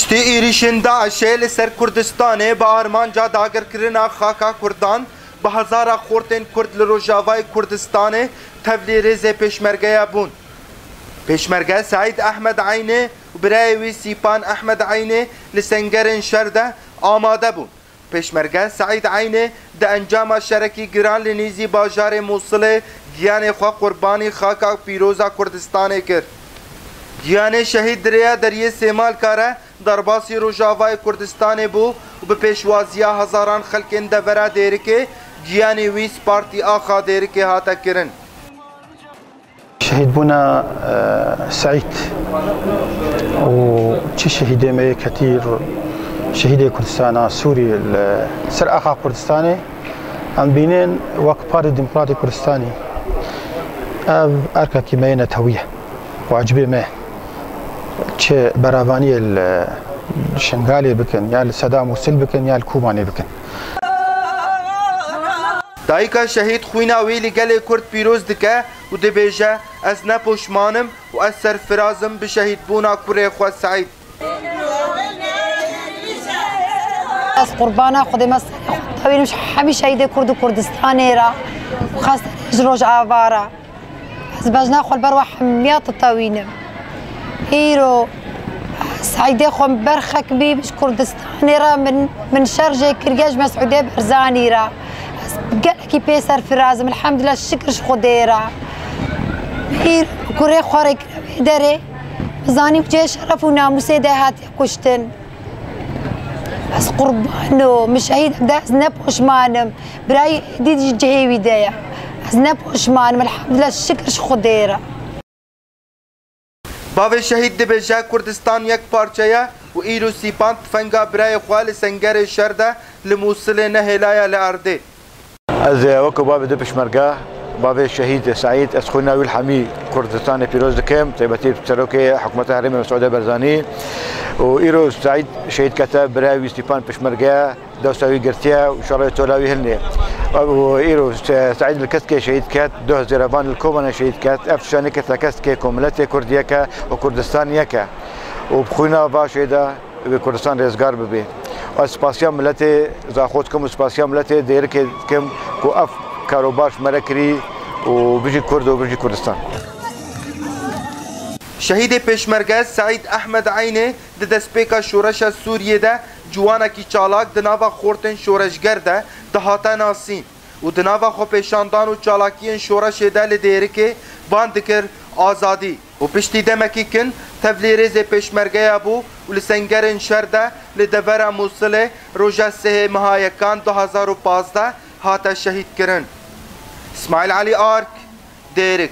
پشتی ایریشن داعشه لسر کردستانه با آرمانجا داگر کرنا خاکا کردان به هزارا خورتین کرد لروجاوای کردستانه تبلی رزه پیشمرگه بون. پیشمرگه سعید احمد عینه و برای وی سیپان احمد عینه لسنگرن شرده آماده بون. پیشمرگه سعید عینه ده انجام شرکی گران لنیزی باجار موصله گیان خواه قربانی خاکا پیروزا کردستانه کرد. گیان شهید دریا دریه سیمال کاره در باسی روجاوای کردستان بو و به پیشوازیا هزاران خلکین دورا دیره که گیانی ویس پارتی آخا دیره که هاتا کرن. شهید بونا سعید و چه شهیده می کتیر شهید کردستان سوری سر آخا کردستانی هم بینین وقت پارتی دموکراتی کردستانی ارکا کیمه نتویه واجبه مه چه براوانی الشنغالي بكن يا صدام حسين بكن يا الكوباني بكن دایکا شهید خوینا ویلی گل کرد پیروز دکه و دبیجه از نپوشمانم و از سرفرازم به شهید بونا کره خود سعید از قربانا خود مصر خود مش همه شهید کرد و کردستانی را خاص جروج آوارا از بجنا خود بروح حمیات الطوینم هيرو سعيدة خم برخك بي مش كردستاني را من شرجة كرجاج مسعودة برزاني را قالكي بيسر في رازم الحمد لله الشكر خديرا هيرو كوري خوري داري زاني بجي شرف وناموسي دهات كشتن بس قربانو مش هيد داز نبوش مانم براي دي جهيوي دايا از نبوش مانم الحمد لله الشكر خديرا باوی شهید دبیجه کردستان یک پارچه و ایرو سیپان تفنگا برای خوال سنگر شرده لموصل نهلایا لارده. از وقت باوی دو پیشمرگه باوی شهید سعید از خوی ناویل حمی کردستان پیروز دکم تیبتی سروک حکومت حریم مسعود برزانی و ایرو سعید شهید کتا برای سیپان پیشمرگه دوستاوی گرتیا و شرای تولاوی هلنه و ایرو سعید الکسکی شهید کت دو زیربان الکومن شهید کت افشانی کت لکسکی کملت کردیه که و کردستانیه که و بخوینا با شهیده به کردستان رزگار ببی و سپاسیا ملت زاخود کم و سپاسیا ملت دیر که کم کو اف کاروبارش مرکری و بجی کرد و بجی کردستان. شهید پیشمرگه سعید احمد عینه د دسپیکا شورش سوریه ده جوانا کی چالاک دناوا خورتن شورشگر ده دهاتا ناسین و دناوا خو پیشاندان و چالاکین شورش ده لدیره که باندکر آزادی و پشتی دمکی کن تبلیریز پیشمرگه ابو و لسنگرن شرده لدور موصله روژه سه مهایکان 2015 هاتا شهید کرن. اسماعیل علی آرک دیرک